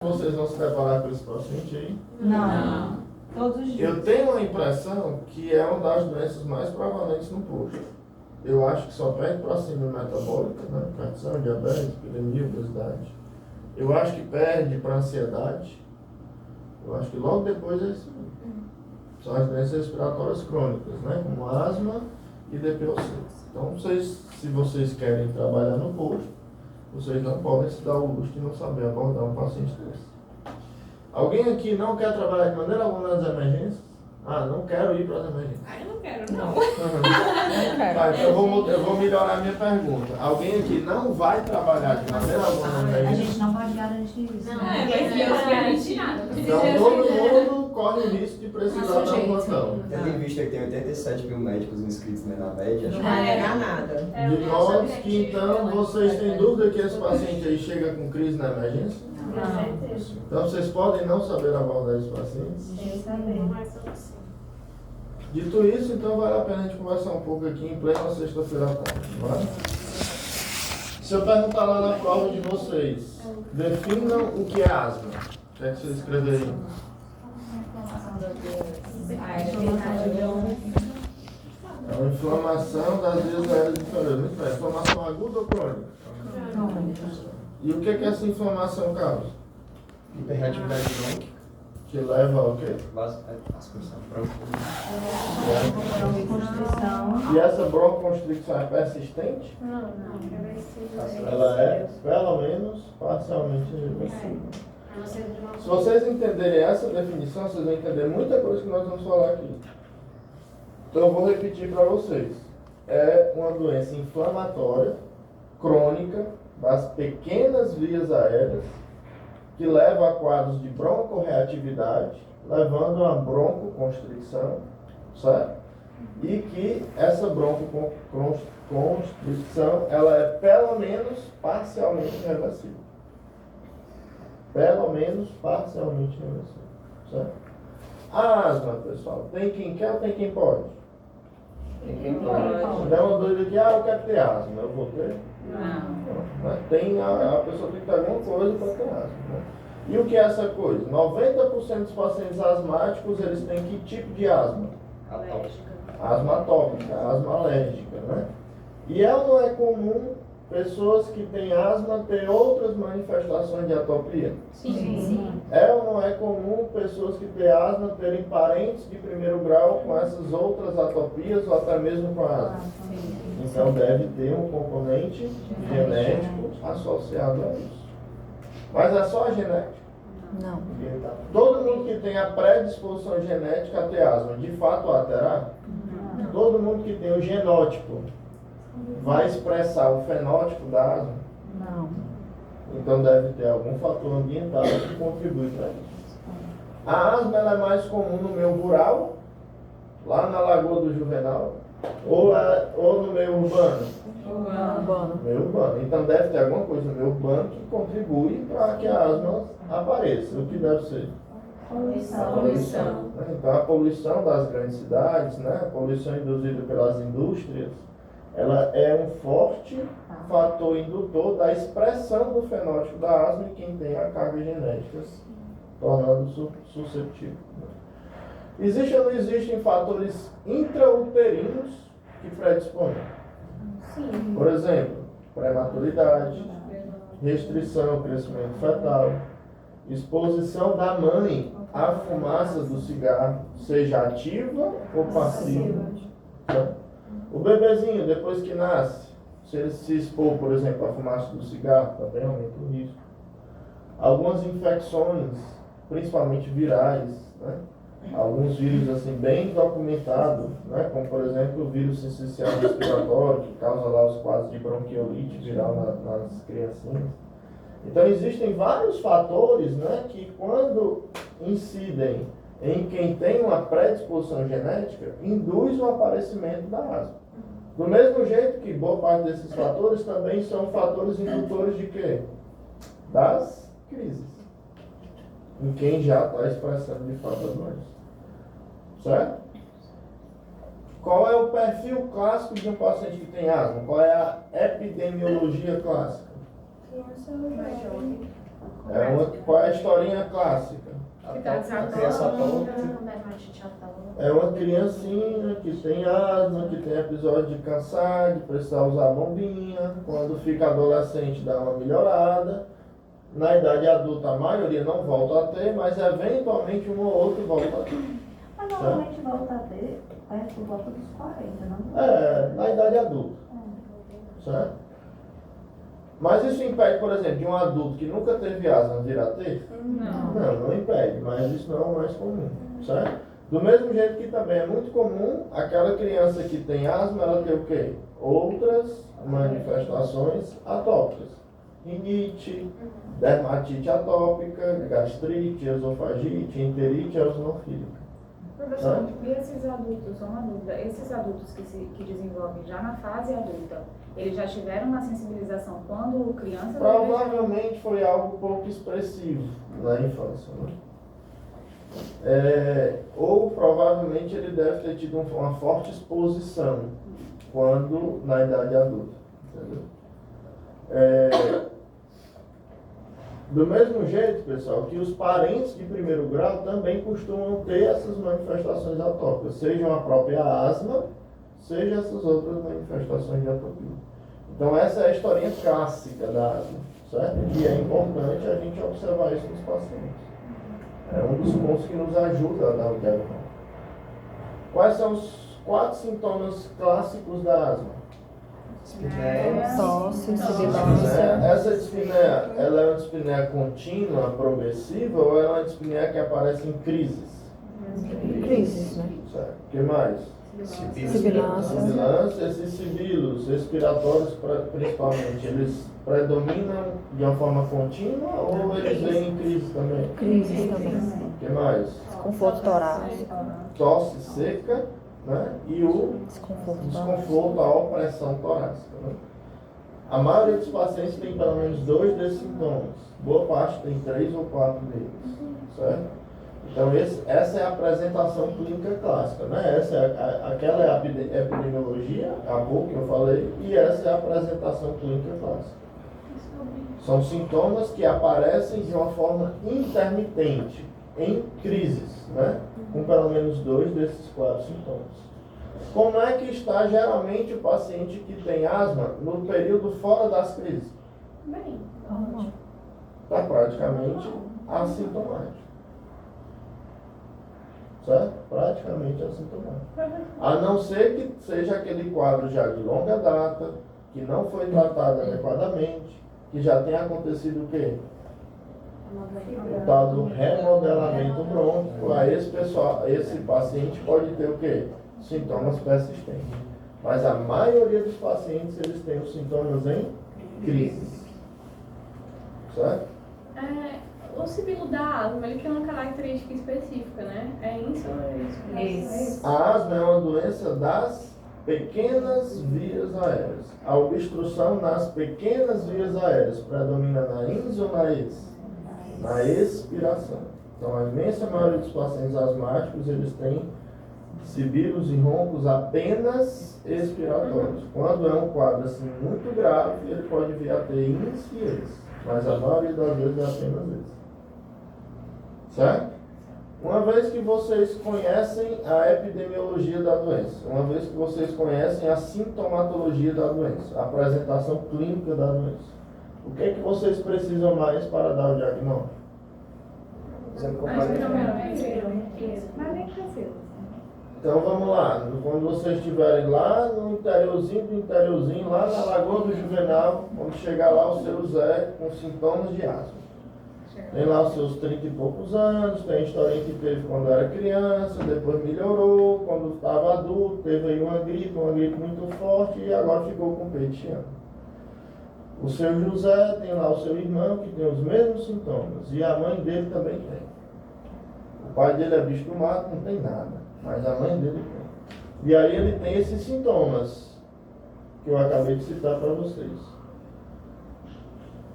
Vocês vão se deparar com esse paciente aí? Não. Todos os dias. Eu tenho a impressão que é uma das doenças mais prevalentes no posto. Eu acho que só perde para a síndrome metabólica, né? Hipertensão, diabetes, epidemia, obesidade. Eu acho que perde para a ansiedade. Eu acho que logo depois é isso. São as doenças respiratórias crônicas, né? Como asma e DPOC. Então, se vocês querem trabalhar no posto, vocês não podem se dar o luxo de não saber abordar um paciente desse. Alguém aqui não quer trabalhar de maneira alguma nas emergências? Ah, não quero ir para as emergências. Ah, eu não quero, não. Tá, então eu vou melhorar a minha pergunta. Alguém aqui não vai trabalhar de maneira alguma na A emergência? gente não pode garantir isso. Não, é que eu garanti nada. Então todo mundo corre o risco de precisar dar um plantão. Tendo em vista que tem 87 mil médicos inscritos na média, Não vai negar nada. De modo que então vocês têm dúvida que esse paciente aí chega com crise na emergência? Então vocês podem não saber abordar esse paciente? Dito isso, então vale a pena a gente conversar um pouco aqui em plena sexta-feira à tarde, não é? Se eu perguntar lá na prova de vocês, definam o que é asma. O que é que vocês escreveriam? É uma inflamação das vias aéreas inferiores. Muito bem. Inflamação aguda ou crônica? E o que que essa inflamação causa? hiperreatividade crônica, Que leva ao quê? vasculação Constrição. E essa broncoconstricção é persistente? Não. Ela é, pelo menos, parcialmente reversível. Se vocês entenderem essa definição, vocês vão entender muita coisa que nós vamos falar aqui. Então eu vou repetir para vocês. É uma doença inflamatória, crônica, das pequenas vias aéreas, que leva a quadros de broncorreatividade, levando a broncoconstricção, certo? E que essa broncoconstricção, ela é pelo menos parcialmente reversível. Pelo menos parcialmente reversível, certo? A asma, pessoal, tem quem quer ou tem quem pode? Tem quem Se der uma doida aqui, eu quero ter asma, eu vou ter? Não. A pessoa tem que ter alguma coisa para ter asma. Né? E o que é essa coisa? 90% dos pacientes asmáticos, eles têm que tipo de asma? Asma atópica, asma alérgica, né? E não é comum pessoas que têm asma ter outras manifestações de atopia? Sim. É ou não é comum pessoas que têm asma terem parentes de primeiro grau com essas outras atopias ou até mesmo com a asma? Então deve ter um componente genético associado a isso. Mas é só a genética? Não. Todo mundo que tem a predisposição genética a ter asma, de fato a terá? Todo mundo que tem o genótipo vai expressar o fenótipo da asma? Não. Então deve ter algum fator ambiental que contribui para isso. A asma ela é mais comum no meio rural, lá na Lagoa do Juvenal, ou no meio urbano? Urbano. Meio urbano. Então deve ter alguma coisa no meio urbano que contribui para que a asma apareça. O que deve ser? Poluição. Então a poluição das grandes cidades, né? A poluição induzida pelas indústrias, ela é um forte fator indutor da expressão do fenótipo da asma em quem tem a carga genética, tornando suscetível. Existem ou não existem fatores intrauterinos que predispõem? Sim. Por exemplo, prematuridade, restrição ao crescimento fetal, exposição da mãe à fumaça do cigarro, seja ativa ou passiva. O bebezinho, depois que nasce, se ele se expor, por exemplo, à fumaça do cigarro, também aumenta o risco. Algumas infecções, principalmente virais, né? Alguns vírus assim bem documentados, né? Como por exemplo o vírus sincicial respiratório, que causa lá os quadros de bronquiolite viral nas criancinhas. Então existem vários fatores, né, que quando incidem em quem tem uma predisposição genética, induz o aparecimento da asma. Do mesmo jeito que boa parte desses fatores também são fatores indutores de quê? Das crises. Em quem já está expressando de fato a doença. Certo? Qual é o perfil clássico de um paciente que tem asma? Qual é a epidemiologia clássica? Criança mais jovem. Qual é a historinha clássica? A criança atópica. É uma criancinha que tem asma, que tem episódio de cansar, de precisar usar bombinha. Quando fica adolescente dá uma melhorada. Na idade adulta a maioria não volta a ter, mas eventualmente um ou outro volta a ter. Mas normalmente volta a ter perto por volta dos 40, não? Na idade adulta. Certo? Mas isso impede, por exemplo, de um adulto que nunca teve asma vir a ter? Não impede, mas isso não é o mais comum, certo? Do mesmo jeito que também é muito comum aquela criança que tem asma, ela ter o quê? Outras manifestações atópicas. Rinite, dermatite atópica, gastrite, esofagite, enterite eosinofílica. Professor, e esses adultos, só uma dúvida, esses adultos que desenvolvem já na fase adulta, eles já tiveram uma sensibilização quando criança? Provavelmente foi algo pouco expressivo na infância, né? Ou provavelmente ele deve ter tido uma forte exposição quando na idade adulta, entendeu? Do mesmo jeito, pessoal, que os parentes de primeiro grau também costumam ter essas manifestações atópicas, seja a própria asma, seja essas outras manifestações de atopia. Então essa é a historinha clássica da asma, certo? E é importante a gente observar isso nos pacientes. É um dos pontos que nos ajuda a dar o diagnóstico. Quais são os 4 sintomas clássicos da asma? Tosse, sibilância. Essa dispneia, ela é uma dispneia contínua, progressiva, ou ela é uma dispneia que aparece em crises? Crises, né? Certo. O que mais? Sibilância. Sibilância, esses sibilos respiratórios, principalmente, eles predominam de uma forma contínua ou eles vêm em crise também? Crises também. O que mais? Desconforto torácico. Tosse seca, né? E o desconforto, a opressão torácica. Né? A maioria dos pacientes tem pelo menos 2 desses sintomas. Boa parte tem 3 ou 4 deles. Certo? Então essa é a apresentação clínica clássica, né? Aquela é a epidemiologia, a boca que eu falei, e essa é a apresentação clínica clássica. São sintomas que aparecem de uma forma intermitente, em crises, né? Com pelo menos 2 desses 4 sintomas. Como é que está geralmente o paciente que tem asma no período fora das crises? Bem, Está praticamente assintomático. Certo? Praticamente assintomático. A não ser que seja aquele quadro já de longa data, que não foi tratado adequadamente, que já tenha acontecido o quê? O tal do remodelamento brônquico. Aí esse paciente pode ter o quê? Sintomas persistentes. Mas a maioria dos pacientes, eles têm os sintomas em crise. Certo? O sibilo da asma, ele tem uma característica específica, né? É isso ou é isso? A asma é uma doença das pequenas vias aéreas. A obstrução nas pequenas vias aéreas predomina na ins ou na ex? Na expiração. Então, a imensa maioria dos pacientes asmáticos, eles têm sibilos e roncos apenas expiratórios. Quando é um quadro assim muito grave, ele pode vir a ter ins e ex. Mas a maioria das vezes é apenas ex. Certo? Uma vez que vocês conhecem a epidemiologia da doença, uma vez que vocês conhecem a sintomatologia da doença, a apresentação clínica da doença, o que é que vocês precisam mais para dar o diagnóstico? Mas nem precisa. Então vamos lá, quando vocês estiverem lá no interiorzinho do interiorzinho, lá na Lagoa do Juvenal, quando chegar lá o seu Zé com sintomas de asma. Tem lá os seus 30 e poucos anos, tem a historinha que teve quando era criança, depois melhorou, quando estava adulto, teve aí uma gripe muito forte e agora ficou com o peito chiando. O seu José tem lá o seu irmão que tem os mesmos sintomas e a mãe dele também tem. O pai dele é bicho do mato, não tem nada, mas a mãe dele tem. E aí ele tem esses sintomas que eu acabei de citar para vocês.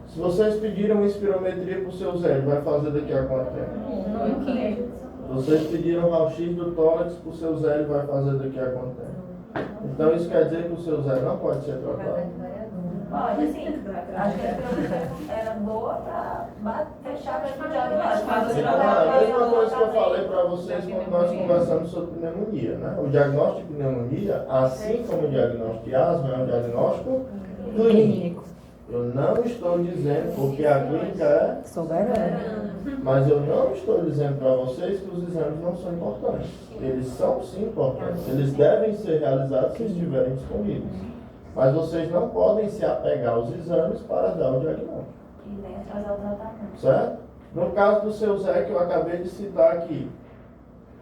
Se vocês pediram uma espirometria para o seu Zé, ele vai fazer daqui a quanto tempo? Se vocês pediram raio-x do tórax para o seu Zé, ele vai fazer daqui a quanto tempo? Então isso quer dizer que o seu Zé não pode ser tratado? Olha, assim, acho que a espirometria era boa para fechar para o diagnóstico. Mas você não Então, a vai mesma coisa que eu falei para vocês quando nós conversamos sobre pneumonia, né? O diagnóstico de pneumonia, assim como o diagnóstico de asma, é um diagnóstico clínico. Clínico. Eu não estou dizendo, porque a clínica é, Soberano. mas eu não estou dizendo para vocês que os exames não são importantes. Eles são sim importantes. Eles devem ser realizados se estiverem disponíveis. Mas vocês não podem se apegar aos exames para dar o diagnóstico. E nem atrasar o tratamento. Certo? No caso do seu Zé, que eu acabei de citar aqui,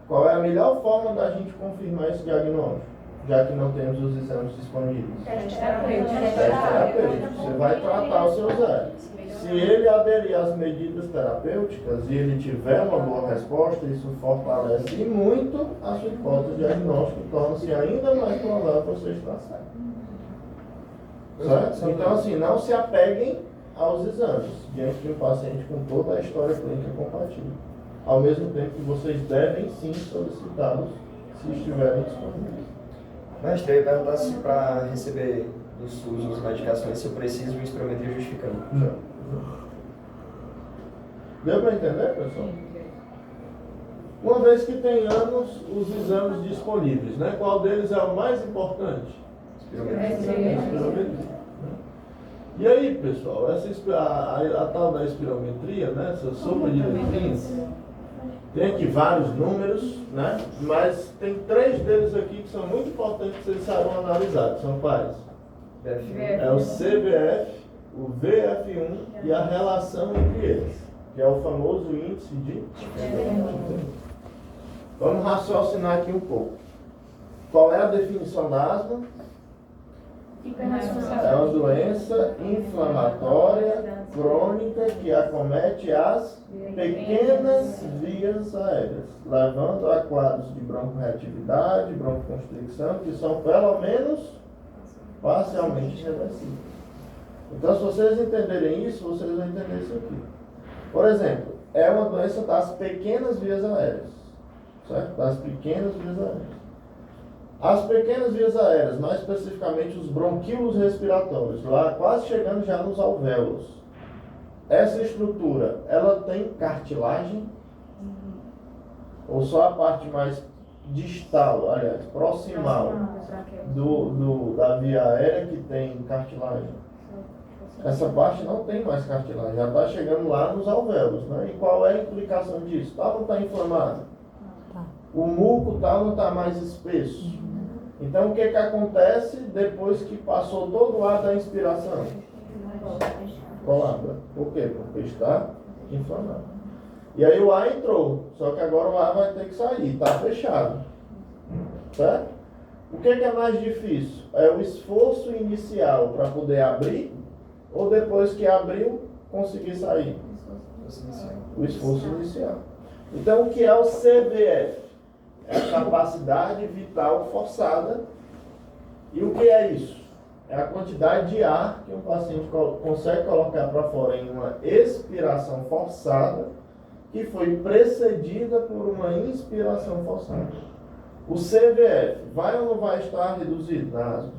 qual é a melhor forma da gente confirmar esse diagnóstico? Já que não temos os exames disponíveis. Teste Teste terapêutico. Você vai tratar o seu Zé. Se ele aderir às medidas terapêuticas e ele tiver uma boa resposta, isso fortalece muito a sua hipótese diagnóstica e torna-se ainda mais provável você estar certo. Certo? Então, assim, não se apeguem aos exames diante de um paciente com toda a história clínica compatível. Ao mesmo tempo que vocês devem sim solicitá-los se estiverem disponíveis. Mestre, eu ia perguntar se para receber do SUS as medicações, se eu preciso de uma espirometria justificando. Não. Deu para entender, pessoal? Uma vez que tenhamos os exames disponíveis, né? Qual deles é o mais importante? Espirometria. E aí, pessoal, a tal da espirometria, né? Essa sopa de letrinhas, tem aqui vários números, né? Mas tem 3 deles aqui que são muito importantes que vocês saibam analisar. São quais? É o CVF, o VF1 e a relação entre eles, que é o famoso índice de... Vamos raciocinar aqui um pouco. Qual é a definição da asma? É uma doença inflamatória crônica que acomete as pequenas vias aéreas, levando a quadros de broncoreatividade, broncoconstricção, que são pelo menos parcialmente reversíveis. Então, se vocês entenderem isso, vocês vão entender isso aqui. Por exemplo, é uma doença das pequenas vias aéreas, certo? Das pequenas vias aéreas. As pequenas vias aéreas, mais especificamente os bronquíolos respiratórios, lá quase chegando já nos alvéolos. Essa estrutura, ela tem cartilagem? Ou só a parte mais distal, aliás, proximal da via aérea que tem cartilagem? Essa parte não tem mais cartilagem, já está chegando lá nos alvéolos, né? E qual é a implicação disso? Está ou não está inflamado? O muco está ou não está mais espesso? Então, o que acontece depois que passou todo o ar da inspiração? Colabora. Por quê? Porque está inflamado. E aí o ar entrou, só que agora o ar vai ter que sair, está fechado. Certo? O que é mais difícil? É o esforço inicial para poder abrir, ou depois que abriu, conseguir sair? O esforço inicial. Então, o que é o CVF? É a capacidade vital forçada. E o que é isso? É a quantidade de ar que um paciente consegue colocar para fora em uma expiração forçada, que foi precedida por uma inspiração forçada. O CVF vai ou não vai estar reduzido na asma?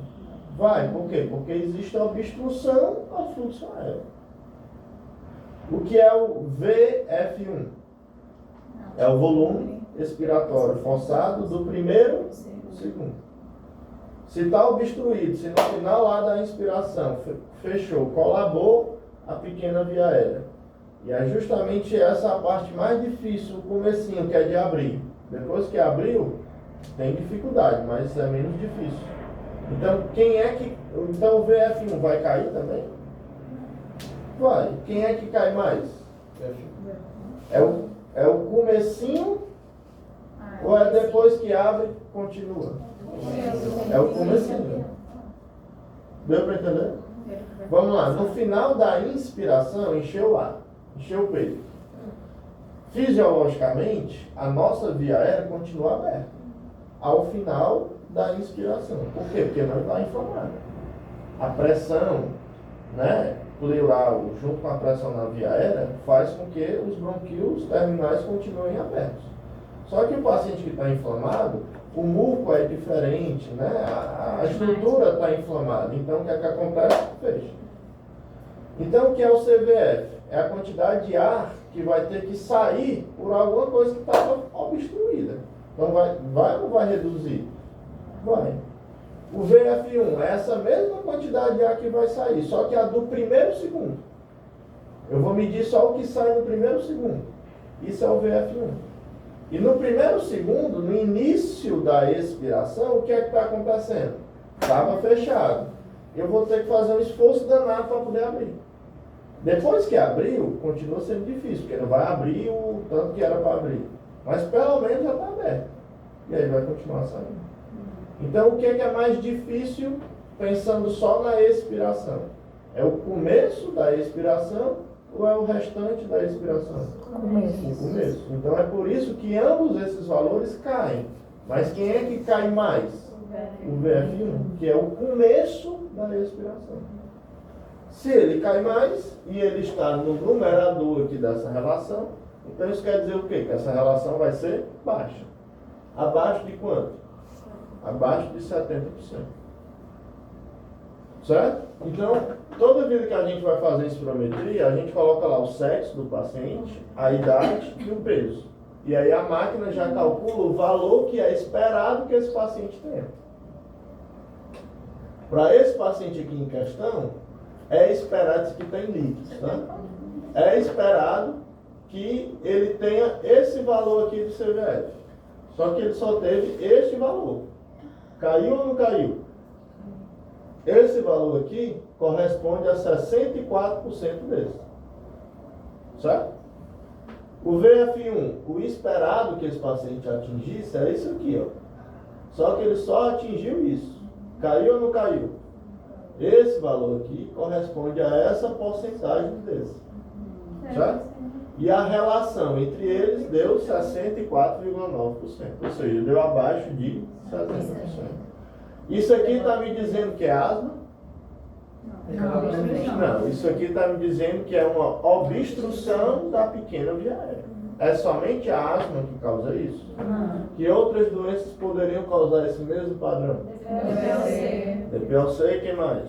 Vai. Por quê? Porque existe a obstrução ao fluxo aéreo. O que é o VF1? É o volume expiratório forçado do primeiro e segundo. Se está obstruído, se no final lá da inspiração fechou, colabou a pequena via aérea. E é justamente essa a parte mais difícil, o comecinho, que é de abrir. Depois que abriu, tem dificuldade, mas é menos difícil. Então, então o VF1 vai cair também? Vai. Quem é que cai mais? É o comecinho ou é depois que abre, continua? É o comecinho. Deu para entender? Vamos lá. No final da inspiração, encheu o ar. Encheu o peito. Fisiologicamente, a nossa via aérea continua aberta ao final da inspiração. Por quê? Porque não está inflamada. A pressão, né, pleural junto com a pressão na via aérea faz com que os bronquíolos terminais continuem abertos. Só que o paciente que está inflamado, o muco é diferente, né? A estrutura está inflamada. Então, o que é que acontece? Fecha. Então, o que é o CVF? É a quantidade de ar que vai ter que sair por alguma coisa que estava obstruída. Então, vai ou não vai reduzir? Vai. O VF1 é essa mesma quantidade de ar que vai sair, só que a do primeiro segundo. Eu vou medir só o que sai no primeiro segundo. Isso é o VF1. E no primeiro segundo, no início da expiração, o que é que está acontecendo? Estava fechado. Eu vou ter que fazer um esforço danado para poder abrir. Depois que abriu, continua sendo difícil, porque não vai abrir o tanto que era para abrir. Mas pelo menos já está aberto. E aí vai continuar saindo. Então, o que é mais difícil, pensando só na expiração? É o começo da expiração ou é o restante da expiração? O começo. Então, é por isso que ambos esses valores caem. Mas quem é que cai mais? O VF1, que é o começo da expiração. Se ele cai mais e ele está no numerador aqui dessa relação, então isso quer dizer o quê? Que essa relação vai ser baixa. Abaixo de quanto? Abaixo de 70%. Certo? Então, toda vida que a gente vai fazer espirometria, a gente coloca lá o sexo do paciente, a idade e o peso. E aí a máquina já calcula o valor que é esperado que esse paciente tenha. Para esse paciente aqui em questão, é esperado, isso aqui tem líquidos, tá? É esperado que ele tenha esse valor aqui do CVF. Só que ele só teve este valor. Caiu ou não caiu? Esse valor aqui corresponde a 64% desse. Certo? O VF1, o esperado que esse paciente atingisse, é isso aqui, ó. Só que ele só atingiu isso. Caiu ou não caiu? Esse valor aqui corresponde a essa porcentagem desse. Certo? E a relação entre eles deu 64,9%. Ou seja, deu abaixo de 70%. Isso aqui está me dizendo que é asma? Não, isso aqui está me dizendo que é uma obstrução da pequena via aérea. É somente a asma que causa isso? Que outras doenças poderiam causar esse mesmo padrão? DPLC e quem mais?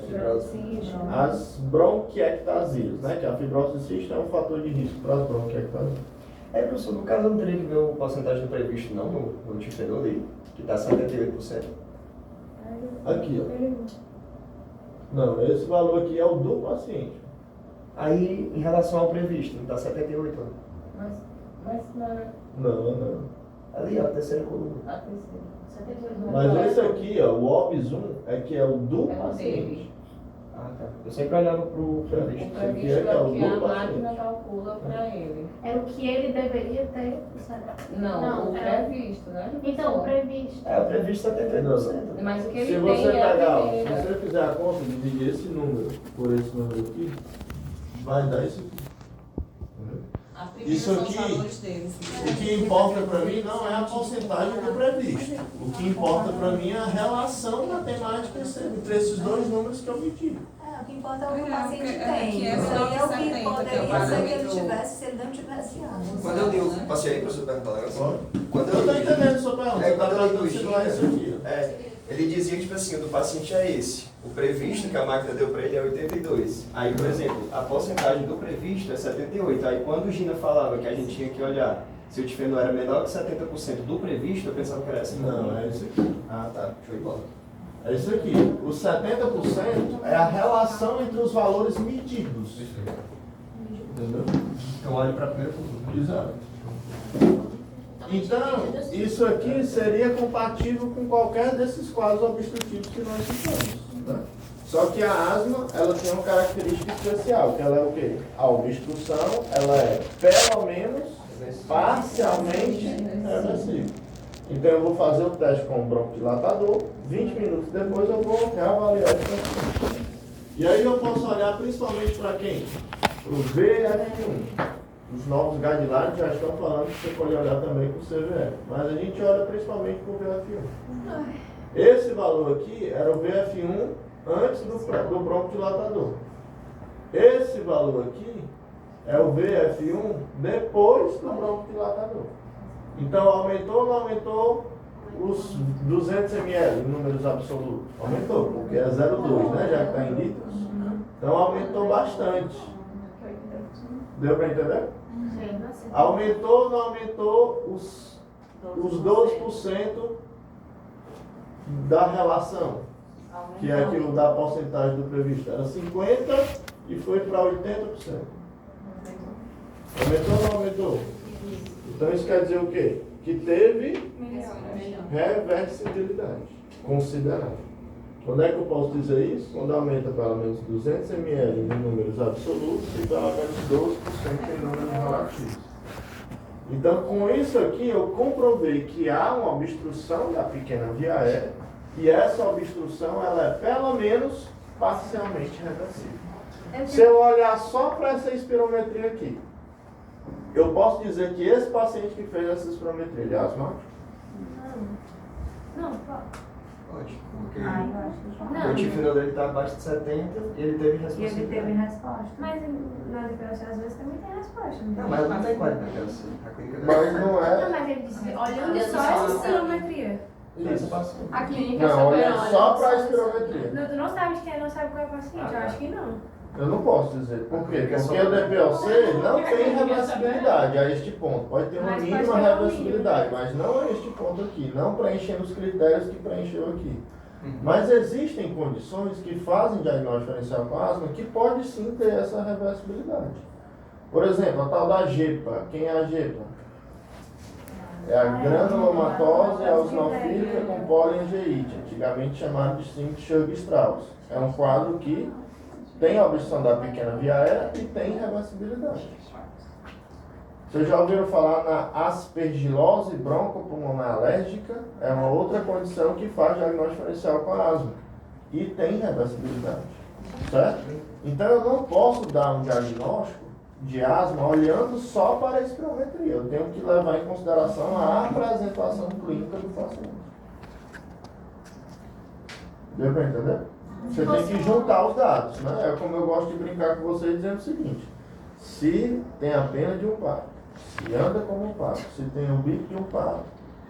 As bronquiectasias, né? Que a fibrose cística é um fator de risco para as bronquiectasias. Professor, no caso não teria que ver o porcentagem do previsto não, no difenol ali, que está 78%. Aqui, ó. Não, esse valor aqui é o do paciente. Aí, em relação ao previsto, não está 78%. Mas Não. Ali, ó, a terceira coluna. Mas esse aqui, ó, o OBS1 é que é o do paciente. Ah, tá. Eu sempre olhava para o previsto. O previsto é o que a máquina calcula para ele. É o que ele deveria ter. Não, o previsto, né? Então, o previsto. O previsto 78%. Mas o que ele Se tem você é a pegar, primeira. se você fizer a conta e dividir esse número por esse número aqui, vai dar isso aqui. Isso aqui, o que importa para mim não é a porcentagem do previsto. O que importa para mim é a relação matemática entre esses dois números que eu medi. O que importa é o que o paciente aqui tem. é Isso só aí é o que 70, poderia que é o ser que ele parâmetro. tivesse se ele não tivesse asma. Quando eu digo, passei aí para você perguntar um negócio? Eu Quando estou eu entendendo sua pergunta, você está quando eu tratando digo de situar isso aqui. ele dizia que, tipo assim, o do paciente é esse. O previsto que a máquina deu para ele é 82. Aí, por exemplo, a porcentagem do previsto é 78. Aí, quando o Gina falava que a gente tinha que olhar se o difenol era menor que 70% do previsto, eu pensava que era essa. Não, é isso aqui. Ah, tá. Show de bola. É isso aqui. Os 70% é a relação entre os valores medidos. Entendeu? Então, olhe para a primeira coluna. Exato. Então, isso aqui seria compatível com qualquer desses quadros obstrutivos que nós citamos. Né? Só que a asma, ela tem uma característica especial, que ela é o quê? A obstrução, ela é pelo menos parcialmente reversível. Então eu vou fazer o teste com o broncodilatador, 20 minutos depois eu vou reavaliar esse paciente. E aí eu posso olhar principalmente para quem? Para o VF1. Os novos guidelines já estão falando que você pode olhar também com o CVF. Mas a gente olha principalmente com o VF1. Esse valor aqui era o VF1 antes do broncodilatador. Esse valor aqui é o VF1 depois do broncodilatador. Então aumentou ou não aumentou os 200 ml em números absolutos? Aumentou, porque é 0,2, né? Já que está em litros. Então aumentou bastante. Deu para entender? Aumentou ou não aumentou os 12% da relação, que é aquilo da porcentagem do previsto. Era 50% e foi para 80%. Aumentou ou não aumentou? Então isso quer dizer o quê? Que teve reversibilidade considerável. Quando é que eu posso dizer isso? Quando aumenta pelo menos 200 ml em números absolutos e pelo menos 12% em números relativos. Então, com isso aqui, eu comprovei que há uma obstrução da pequena via aérea e essa obstrução ela é pelo menos parcialmente reversível. Se eu olhar só para essa espirometria aqui, eu posso dizer que esse paciente que fez essa espirometria, ele é asmático? Não, Pode, porque Ah, eu acho que Não. o tífilo dele está abaixo de 70 e ele teve E ele responsabilidade. teve resposta. mas na DPLC às vezes também tem resposta. Não, mas não tem quase na DPLC. A clínica Mas não Não, é. mas ele disse, olhando só essa espirometria. Isso. A clínica Não, olha olhando só para a essa- espirometria. Não, tu não sabes quem é, não sabe qual é o paciente, eu acho que não. Eu não posso dizer. Por quê? Porque o DPLC não tem reversibilidade a este ponto. Pode ter uma Mas mínima pode ter uma reversibilidade, mas não a este ponto aqui. Não preenchendo os critérios que preencheu aqui. Mas existem condições que fazem diagnóstico diferencial com asma que pode sim ter essa reversibilidade. Por exemplo, a tal da GEPA. Quem é a GEPA? É a granulomatose eosinofílica com poliangeite, antigamente chamado de síndrome de Churg-Strauss. É um quadro que tem a obstrução da pequena via aérea e tem reversibilidade. Vocês já ouviram falar na aspergilose broncopulmonar alérgica? É uma outra condição que faz diagnóstico diferencial com a asma. E tem reversibilidade. Certo? Então eu não posso dar um diagnóstico de asma olhando só para a espirometria. Eu tenho que levar em consideração a apresentação clínica do paciente. Deu para entender? Você tem que juntar os dados, né? É como eu gosto de brincar com vocês dizendo o seguinte: se tem a pena de um pato, se anda como um pato, se tem o bico de um pato,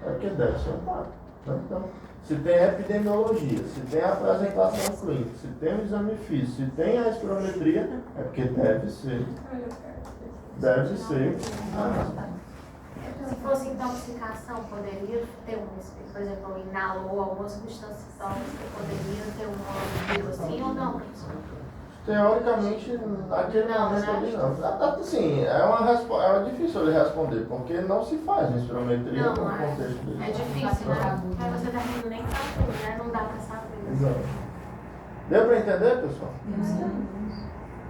é porque deve ser um pato. Né? Então, se tem epidemiologia, se tem a apresentação clínica, se tem o exame físico, se tem a espirometria, é porque deve ser. Deve ser. Se fosse intoxicação, poderia ter por exemplo, inalou alguma substância tóxica, poderia ter um vírus assim ou não? Teoricamente, naquele momento ali não. Assim, é difícil ele responder, porque não se faz a espirometria no contexto dele. É difícil, né? Mas você tá nem calcula, né? Não dá pra saber. Exato. Deu para entender, pessoal?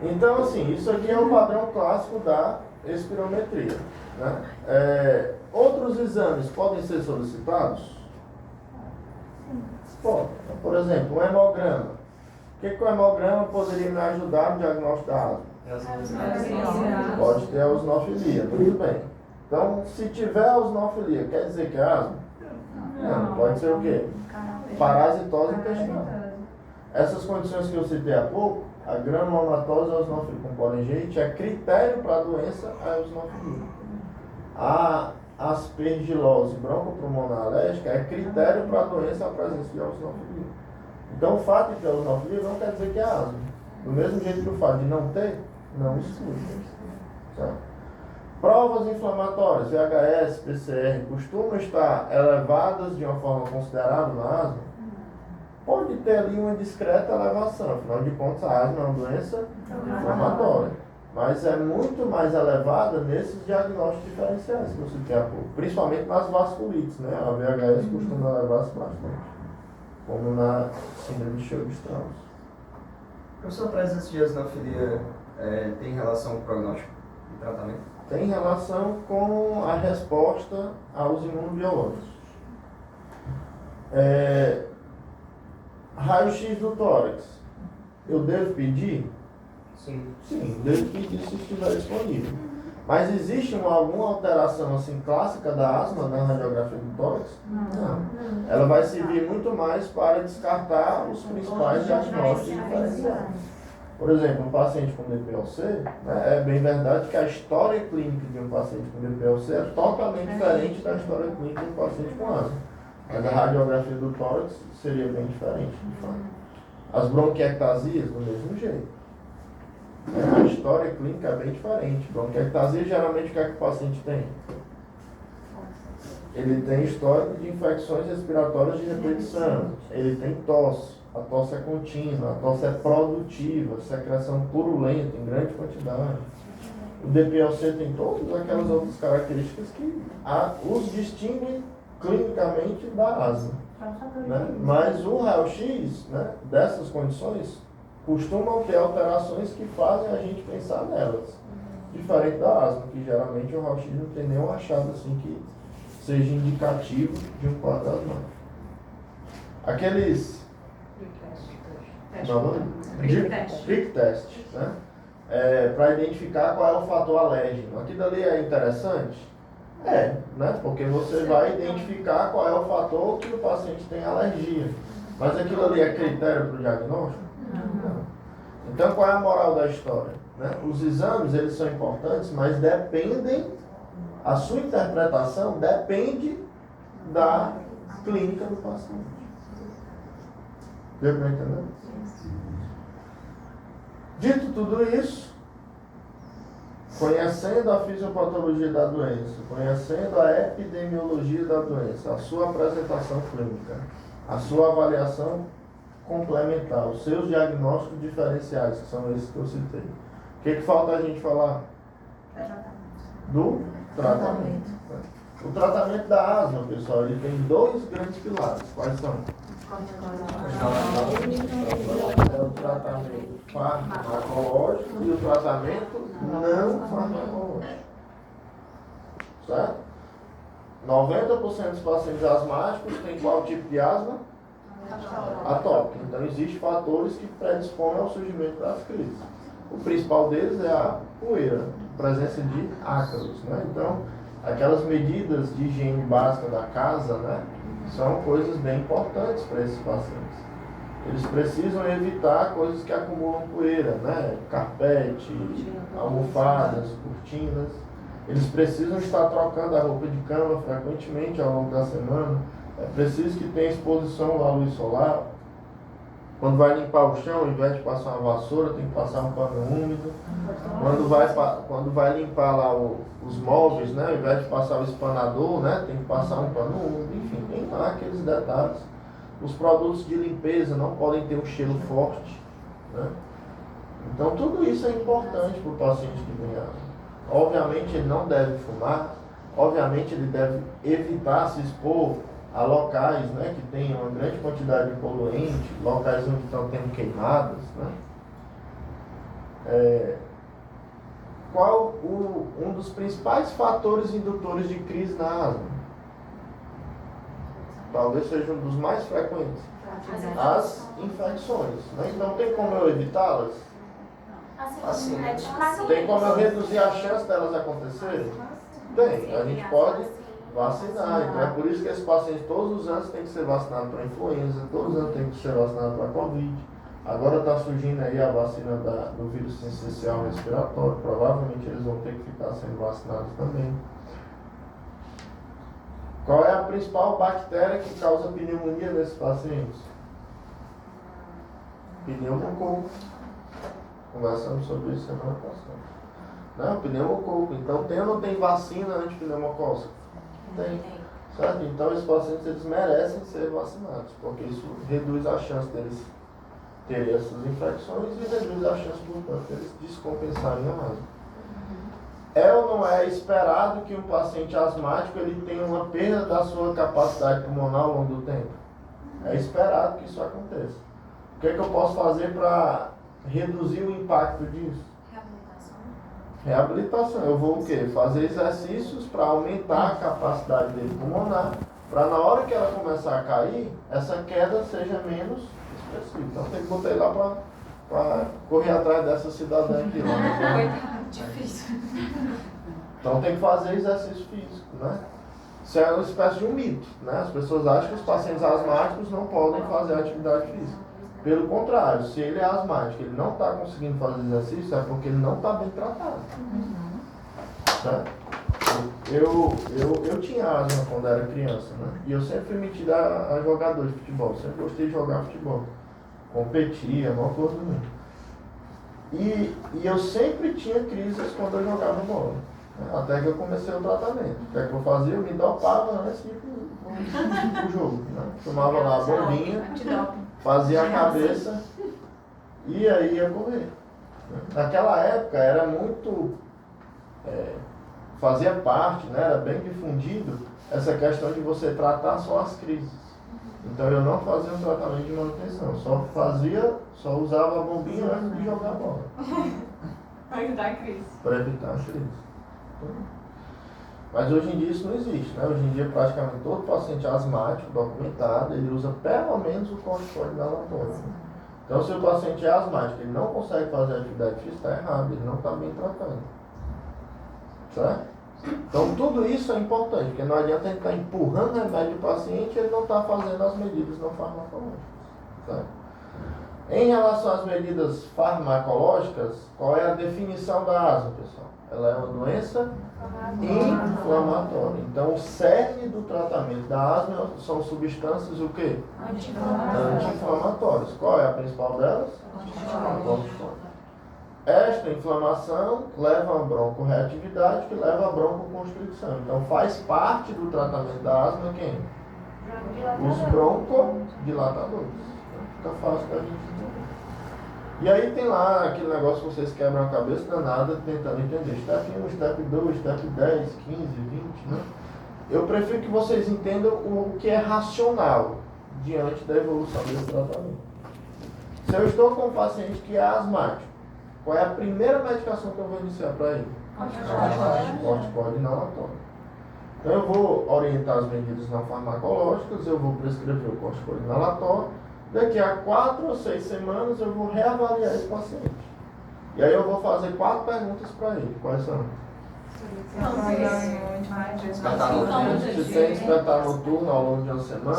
Então, assim, isso aqui é um padrão clássico da espirometria. Né? Outros exames podem ser solicitados? Pode. Por exemplo, um hemograma. O que o hemograma poderia me ajudar no diagnóstico da asma? Pode ter a eosinofilia, muito bem. Então, se tiver a eosinofilia, quer dizer que é asma? Não. Pode ser o quê? Parasitose intestinal. Essas condições que eu citei há pouco, a granulomatose eosinofilia com poliangeite é critério para a doença a eosinofilia. A aspergilose broncopulmonar alérgica é critério para a doença a presença de eosinofilia. Então, o fato de ter eosinofilia não quer dizer que é asma. Do mesmo jeito que o fato de não ter, não exclui. Certo? Provas inflamatórias, VHS, PCR, costumam estar elevadas de uma forma considerável na asma? Pode ter ali uma discreta elevação, afinal de contas a asma é uma doença inflamatória. Mas é muito mais elevada nesses diagnósticos diferenciais que eu citei há pouco, principalmente nas vasculites, né? A VHS costuma elevar-se bastante, como na síndrome de Churg-Strauss. Professor, a presença de eosinofilia tem relação com o prognóstico e tratamento? Tem relação com a resposta aos imunobiológicos. Raio-X do tórax, eu devo pedir? Sim. Sim, devo pedir se estiver disponível. Mas existe alguma alteração assim clássica da asma na radiografia do tórax? Não. Ela vai servir muito mais para descartar os principais diagnósticos diferenciais. Por exemplo, um paciente com DPLC, né, é bem verdade que a história clínica de um paciente com DPLC é totalmente diferente da história clínica de um paciente com asma. Mas a radiografia do tórax seria bem diferente, de fato. As bronquiectasias, do mesmo jeito. A história clínica é bem diferente. Bronquiectasia, geralmente, o que é que o paciente tem? Ele tem histórico de infecções respiratórias de repetição. Ele tem tosse. A tosse é contínua, a tosse é produtiva, secreção purulenta em grande quantidade. O DPLC tem todas aquelas outras características que os distinguem clinicamente da asma. Né? Mas o raio-x, né, dessas condições costumam ter alterações que fazem a gente pensar nelas. Diferente da asma, que geralmente o raio-x não tem nenhum achado assim que seja indicativo de um quadro asmático. Aqueles prick test, né? Para identificar qual é o fator alérgeno. Aquilo ali é interessante? Né? Porque você vai identificar qual é o fator que o paciente tem alergia. Mas aquilo ali é critério para o diagnóstico? Não. Então, qual é a moral da história? Né? Os exames, eles são importantes, mas dependem, a sua interpretação depende da clínica do paciente. Deu para entender? Dito tudo isso, conhecendo a fisiopatologia da doença, conhecendo a epidemiologia da doença, a sua apresentação clínica, a sua avaliação complementar, os seus diagnósticos diferenciais, que são esses que eu citei. O que falta a gente falar? Do tratamento. O tratamento da asma, pessoal, ele tem dois grandes pilares. Quais são? É o tratamento farmacológico e o tratamento não farmacológico. Certo? 90% dos pacientes asmáticos têm qual tipo de asma? Atópica. Então, existem fatores que predispõem ao surgimento das crises. O principal deles é a poeira, a presença de ácaros. Né? Então, aquelas medidas de higiene básica da casa, né, são coisas bem importantes para esses pacientes. Eles precisam evitar coisas que acumulam poeira, né? Carpete, almofadas, cortinas. Eles precisam estar trocando a roupa de cama frequentemente ao longo da semana. É preciso que tenha exposição à luz solar. Quando vai limpar o chão, ao invés de passar uma vassoura, tem que passar um pano úmido. Quando vai limpar lá os móveis, né, ao invés de passar o espanador, né, tem que passar um pano úmido. Enfim, tem lá aqueles detalhes. Os produtos de limpeza não podem ter um cheiro forte. Né? Então, tudo isso é importante para o paciente que tem asma. Obviamente, ele não deve fumar. Obviamente, ele deve evitar se expor a locais, né, que tenham uma grande quantidade de poluente, locais onde estão tendo queimadas. Né? Qual um dos principais fatores indutores de crise na asma? Talvez seja um dos mais frequentes. As infecções. Né? Então, tem como eu evitá-las? Assim, é difícil. Tem como eu reduzir a chance delas acontecerem? Tem. A gente pode vacinar. Então, é por isso que esses pacientes todos os anos têm que ser vacinados para influenza, todos os anos têm que ser vacinados para Covid. Agora está surgindo aí a vacina do vírus sincicial respiratório. Provavelmente eles vão ter que ficar sendo vacinados também. Qual é a principal bactéria que causa pneumonia nesses pacientes? Pneumococo. Conversamos sobre isso semana passada. Não, pneumococo. Então, tem ou não tem vacina antipneumocócica? Tem. Certo? Então, esses pacientes eles merecem ser vacinados, porque isso reduz a chance deles terem essas infecções e reduz a chance, portanto, deles descompensarem a asma. É ou não é esperado que um paciente asmático ele tenha uma perda da sua capacidade pulmonar ao longo do tempo? É esperado que isso aconteça. O que é que eu posso fazer para reduzir o impacto disso? Reabilitação. Eu vou o quê? Fazer exercícios para aumentar a capacidade dele pulmonar, para na hora que ela começar a cair, essa queda seja menos expressiva. Então tem que botar ele lá para correr atrás dessa cidadã aqui. Difícil. Então tem que fazer exercício físico, né? Isso é uma espécie de um mito, né? As pessoas acham que os pacientes asmáticos não podem fazer atividade física. Pelo contrário, se ele é asmático, ele não está conseguindo fazer exercício, é porque ele não está bem tratado. Né? Eu tinha asma quando era criança, né? E eu sempre fui metido a jogador de futebol, sempre gostei de jogar futebol. Competia, uma coisa do mundo. E eu sempre tinha crises quando eu jogava bola. Né? Até que eu comecei o tratamento. O que é que eu fazia? Eu me dopava antes de ir pro jogo. Né? Tomava lá a bombinha, fazia a cabeça e aí ia correr. Naquela época era muito... fazia parte, né? Era bem difundido essa questão de você tratar só as crises. Então eu não fazia um tratamento de manutenção, só usava a bombinha antes de jogar a bola. Para evitar a crise. Para evitar a crise. Mas hoje em dia isso não existe, né? Hoje em dia praticamente todo paciente asmático documentado, ele usa pelo menos o corticoide inalatório. Então se o paciente é asmático, ele não consegue fazer atividade física, está errado, ele não está bem tratando. Certo? Então tudo isso é importante, porque não adianta a gente estar empurrando remédio para o paciente e ele não está fazendo as medidas não farmacológicas. Certo? Em relação às medidas farmacológicas, qual é a definição da asma, pessoal? Ela é uma doença inflamatória. Então o cerne do tratamento da asma são substâncias o quê? Anti-inflamatórias. Qual é a principal delas? Corticoide. Esta inflamação leva a broncorreatividade, que leva a broncoconstricção. Então faz parte do tratamento da asma quem? Os broncodilatadores. Fica fácil da gente entender. E aí tem lá aquele negócio que vocês quebram a cabeça danada tentando entender. Step 1, Step 2, Step 10, 15, 20, né? Eu prefiro que vocês entendam o que é racional diante da evolução desse tratamento. Se eu estou com um paciente que é asmático, qual é a primeira medicação que eu vou iniciar para ele? Corticoide inalatório. Então eu vou orientar as medidas não farmacológicas, eu vou prescrever o corticoide inalatório. Daqui a 4 ou 6 semanas eu vou reavaliar esse paciente. E aí eu vou fazer 4 perguntas para ele. Quais são? Se tem despertar noturno ao longo de uma semana,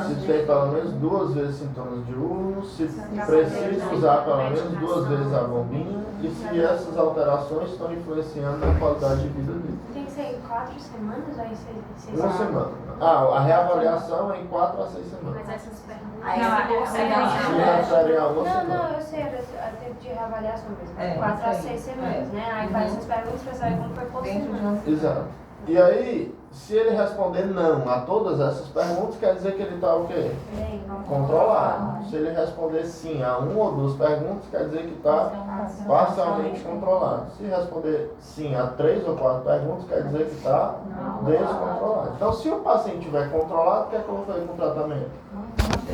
se tem pelo menos 2 vezes sintomas diurnos, se precisa usar pelo menos 2 vezes a bombinha e se essas alterações estão influenciando na qualidade de vida dele. Tem que ser em 4 semanas ou em 6? Uma semana. A reavaliação é em 4 a 6 semanas. Mas essas perguntas... Aí Se referem a uma semana. Não, eu sei, era tempo de reavaliação mesmo. É, 4 a sei. 6 semanas, né? Aí faz essas perguntas para saber como foi por semana. Exato. E aí, se ele responder não a todas essas perguntas, quer dizer que ele está o quê? Bem, Controlado. Se ele responder sim a 1 ou 2 perguntas, quer dizer que está parcialmente controlado. Se responder sim a 3 ou 4 perguntas, quer dizer que está descontrolado. Então, se o paciente estiver controlado, o que é que eu vou fazer com o tratamento?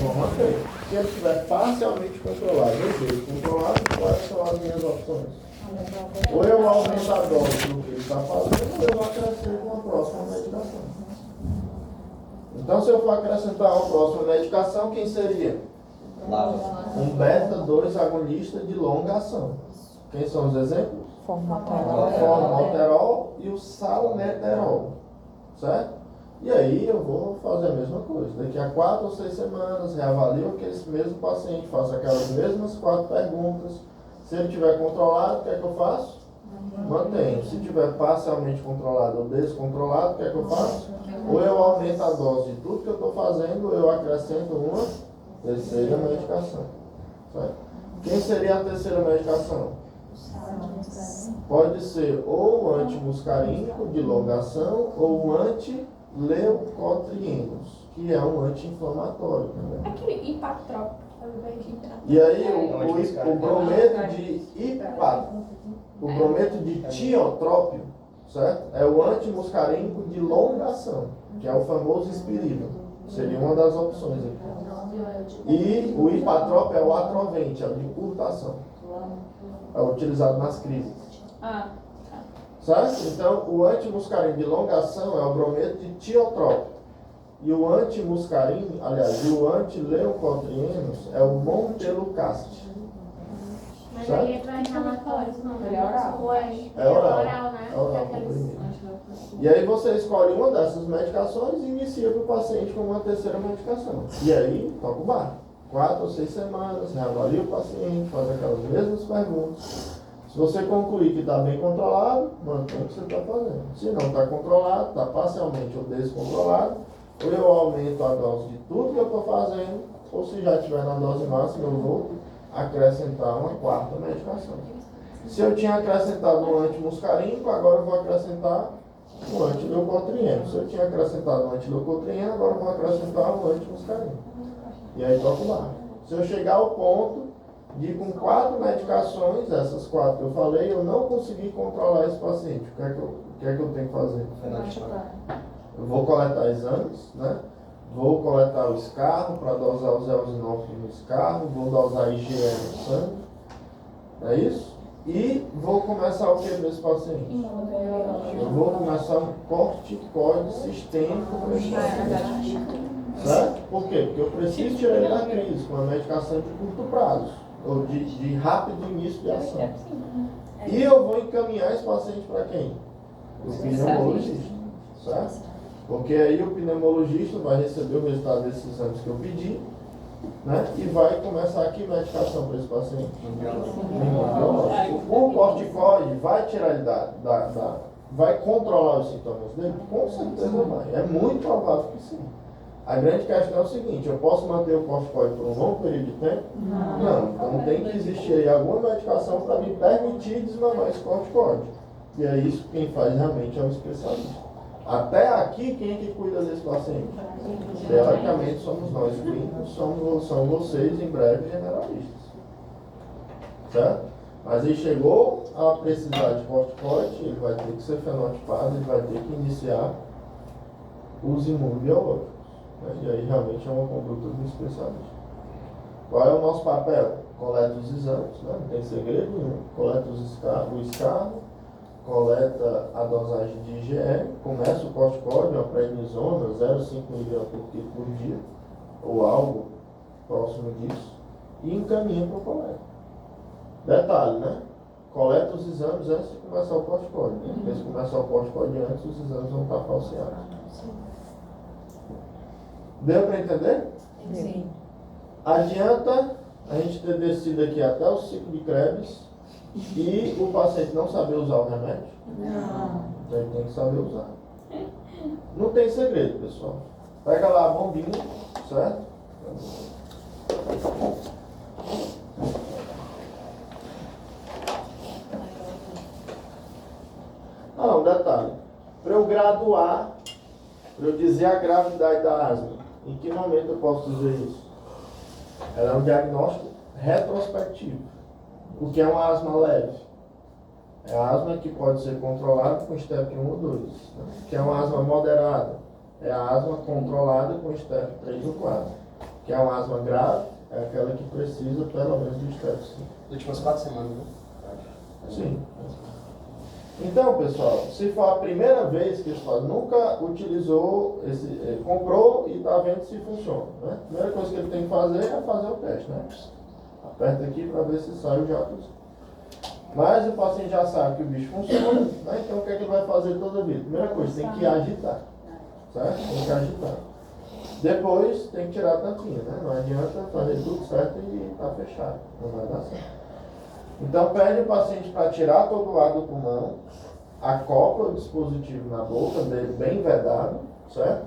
Vou manter. Se ele estiver parcialmente controlado ou descontrolado, quais são as minhas opções? Ou eu aumento a dose do que ele está fazendo, ou eu acrescento uma próxima medicação. Então, se eu for acrescentar uma próxima medicação, quem seria? Um beta-2 agonista de longa ação. Quem são os exemplos? Formoterol. Formoterol e o salmeterol. Certo? E aí eu vou fazer a mesma coisa. Daqui a 4 ou 6 semanas, reavalio aquele mesmo paciente, faço aquelas mesmas 4 perguntas. Se ele estiver controlado, o que é que eu faço? Mantenho. Se estiver parcialmente controlado ou descontrolado, o que é que eu faço? Ou eu aumento a dose de tudo que eu estou fazendo, ou eu acrescento uma terceira medicação. Certo? Quem seria a terceira medicação? Pode ser ou o antimuscarínico de longa ação ou o antileucotrienos, que é um anti-inflamatório também. Aquele hipatrópico. E aí o brometo de tiotrópio, certo? É o antimuscarínico de longa ação, que é o famoso Spiriva. Seria uma das opções aqui. E o hipatrópio é o atrovente, é o de curta ação. É utilizado nas crises. Certo? Então, o antimuscarínico de longa ação é o brometo de tiotrópio. E o antimuscarínico, aliás, e o antileucotrienos é o montelukast. Mas aí é para inflamatórios, não. É oral. É oral, né? é oral, comprimido. E aí você escolhe uma dessas medicações e inicia para o paciente com uma terceira medicação. E aí, toca o barco. 4 ou 6 semanas, reavalia o paciente, faz aquelas mesmas perguntas. Se você concluir que está bem controlado, mantém o que você está fazendo. Se não está controlado, está parcialmente ou descontrolado, ou eu aumento a dose de tudo que eu estou fazendo, ou se já estiver na dose máxima, eu vou acrescentar uma quarta medicação. Se eu tinha acrescentado um antimuscarínico, agora eu vou acrescentar um antileucotrieno. Se eu tinha acrescentado um antileucotrieno, agora eu vou acrescentar um antimuscarínico. E aí toco lá. Se eu chegar ao ponto de com 4 medicações, essas 4 que eu falei, eu não consegui controlar esse paciente, o que é que eu tenho que fazer? Eu vou coletar exames, né? Vou coletar o escarro para dosar os eosinófilos no escarro, vou dosar IgE no sangue, não é isso? E vou começar o que nesse paciente? Eu vou começar um corticoide sistêmico para esse paciente. Certo? Por quê? Porque eu preciso tirar ele da crise com uma medicação de curto prazo, ou de rápido início de ação. E eu vou encaminhar esse paciente para quem? O pneumologista. Certo? Porque aí o pneumologista vai receber o resultado desses exames que eu pedi, né? E vai começar aqui medicação para esse paciente. O corticoide vai tirar ele vai controlar os sintomas dele? Com certeza vai. É muito provável que sim. A grande questão é o seguinte: eu posso manter o corticoide por um longo período de tempo? Não. Então tem que existir aí alguma medicação para me permitir desmamar esse corticoide. E é isso que quem faz realmente é um especialista. Até aqui, quem é que cuida desse paciente? Teoricamente somos nós, clínicos, são vocês, em breve, generalistas. Certo? Mas ele chegou a precisar de corticoide, ele vai ter que ser fenotipado, ele vai ter que iniciar os imunobiológicos. Né? E aí realmente é uma conduta do especialista. Qual é o nosso papel? Coleta os exames, né? Não tem segredo nenhum. Coleta o escarro, coleta a dosagem de IgE, começa o corticoide, uma prednisona, 0,5 mg por quilo por dia, ou algo próximo disso, e encaminha para o coleta. Detalhe, né? Coleta os exames antes de começar o corticoide. Porque se começar o corticoide antes, os exames vão estar falseados. Deu para entender? Sim. Adianta a gente ter descido aqui até o ciclo de Krebs e o paciente não saber usar o remédio? Não. Então ele tem que saber usar. Não tem segredo, pessoal. Pega lá a bombinha, certo? Um detalhe. Para eu graduar, para eu dizer a gravidade da asma, em que momento eu posso dizer isso? Ela é um diagnóstico retrospectivo. O que é uma asma leve? É a asma que pode ser controlada com STEP 1 ou 2. Né? O que é uma asma moderada? É a asma controlada com STEP 3 ou 4. O que é uma asma grave? É aquela que precisa pelo menos do STEP 5. Nas últimas 4 semanas, né? Sim. Então, pessoal, se for a primeira vez que você nunca utilizou, comprou e está vendo se funciona. Né? A primeira coisa que ele tem que fazer é fazer o teste. Né? Aperta aqui para ver se sai o jato. Mas o paciente já sabe que o bicho funciona, né? Então o que é que ele vai fazer toda a vida? Primeira coisa, tem que agitar. Certo? Tem que agitar. Depois tem que tirar a tampinha, né? Não adianta fazer tudo certo e tá fechado. Não vai dar certo. Então pede o paciente para tirar todo o ar do pulmão, acopla o dispositivo na boca dele bem vedado, certo?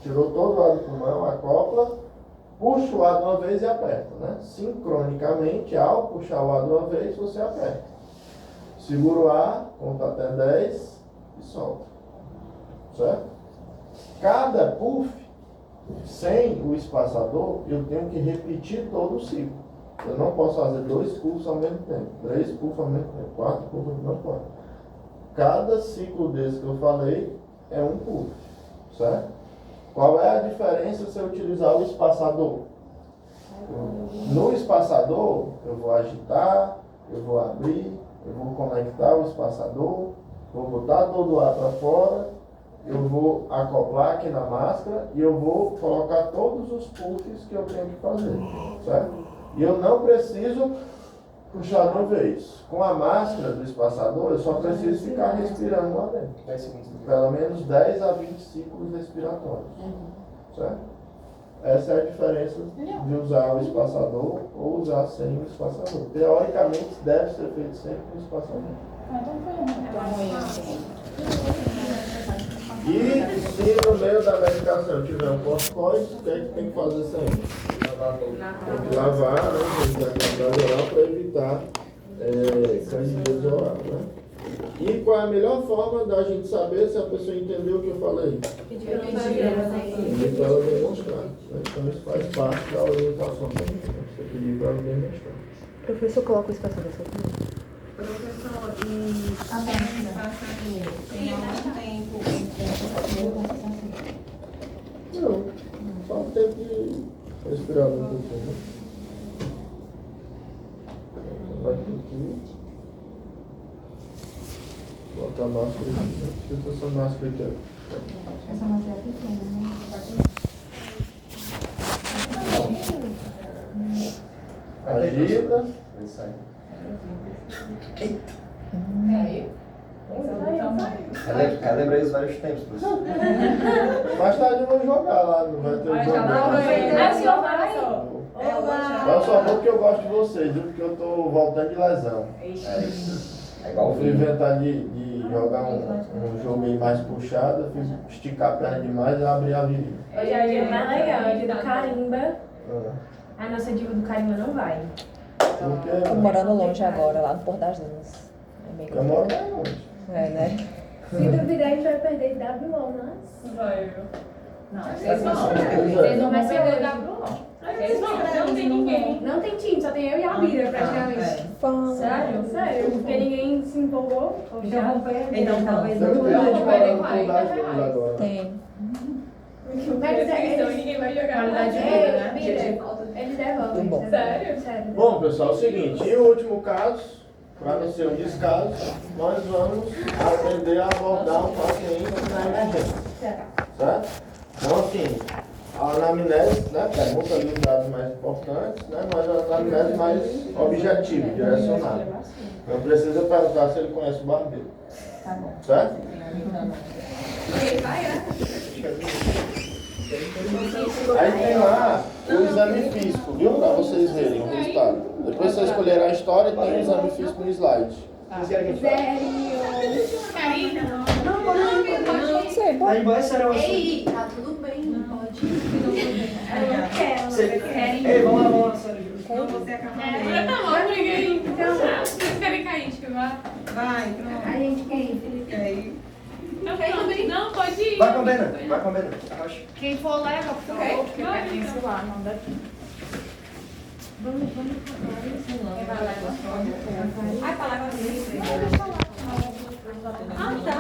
Tirou todo o ar do pulmão, acopla, puxa o ar de uma vez e aperta, né? Sincronicamente, ao puxar o ar de uma vez, você aperta. Segura o ar, conta até 10 e solta. Certo? Cada puff, sem o espaçador, eu tenho que repetir todo o ciclo. Eu não posso fazer 2 puffs ao mesmo tempo, 3 puffs ao mesmo tempo, 4 puffs, não pode. Cada ciclo desse que eu falei é um puff, certo? Qual é a diferença se eu utilizar o espaçador? No espaçador, eu vou agitar, eu vou abrir, eu vou conectar o espaçador, vou botar todo o ar para fora, eu vou acoplar aqui na máscara e eu vou colocar todos os puffs que eu tenho que fazer, certo? E eu não preciso puxar de uma vez. Com a máscara do espaçador, eu só preciso ficar respirando lá dentro. 10 segundos. Pelo menos 10 a 20 ciclos respiratórios. Certo? Essa é a diferença de usar o espaçador ou usar sem o espaçador. Teoricamente, deve ser feito sempre com o espaçador. E se no meio da medicação tiver um corticoide, o que é que tem que fazer sempre? Tem que lavar, né? Tem que ter a cavidade oral para evitar candidíase oral, né? E qual é a melhor forma da gente saber se a pessoa entendeu o que eu falei? Pedir para ela demonstrar. Né? Então isso faz parte da orientação também. Né? Você pedir para ela demonstrar. Professor, coloca isso para saber se eu Professor, e tem algum tempo Não, só o tempo de respirar um pouquinho. Né? Vai ter que botar a máscara aqui, né? Precisa essa máscara aqui. essa matéria é pequena, né? Agita. Lembrei os vários tempos, professor. Mais tarde eu vou jogar lá, não vai ter o jogo. Ah, o senhor vai? Eu só vou porque eu gosto de vocês, viu? Porque eu tô voltando de lesão. É igual Eu o fui inventar de jogar um jogo meio mais puxado, eu fui esticar a perna demais e abri a virilha. Hoje é o dia mais legal, é o dia do carimba. Ah, A nossa diva do carimba não vai. porque tô morando longe agora, lá no Porto das Dunas. É meio eu moro mais longe. É, né? Se duvidar, a gente vai perder WO, né? Vai, viu? Não, Vocês vão. Pois Vocês é. não vão perder Vai WO. Vocês vão, não tem ninguém. Não tem time, só tem eu e a Bira, praticamente. Fã. Sério, porque ninguém se empolgou. Ou então já vamos perder. Então talvez Deve não ter gente vai ter morando por lá de Deus agora. Tem. Mas Então ninguém vai jogar. qualidade de vida, né? Eles devolvem. Bom. Sério? Sério. Bom, pessoal, é o seguinte, e o último caso, para não ser um descaso, nós vamos aprender a abordar um paciente na emergência. Certo? Então, assim, a anamnese, né, pergunta ali os dados mais importantes, né, mas a anamnese mais objetiva, direcionada. Não precisa perguntar se ele conhece o barbeiro. Tá bom. Certo? Aí tem lá o exame físico, viu? Para vocês verem o resultado. Depois vocês escolherem a história, tem o exame físico no slide. Karina. Não sei, pô. Aí vai, será Ei, tá tudo bem, não pode. Ei, vamos lá, sério. Já tá bom, briguei. Então, vocês querem cair, tipo, vai. A gente quem? Não, pode ir. Vai com a Bena, vai com a Bena. Arrocha. Quem for leva, por favor. Porque pertence lá, não daqui. Ai, palavra Ah, tá.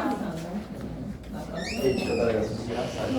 Gente, que eu tô legal, engraçado.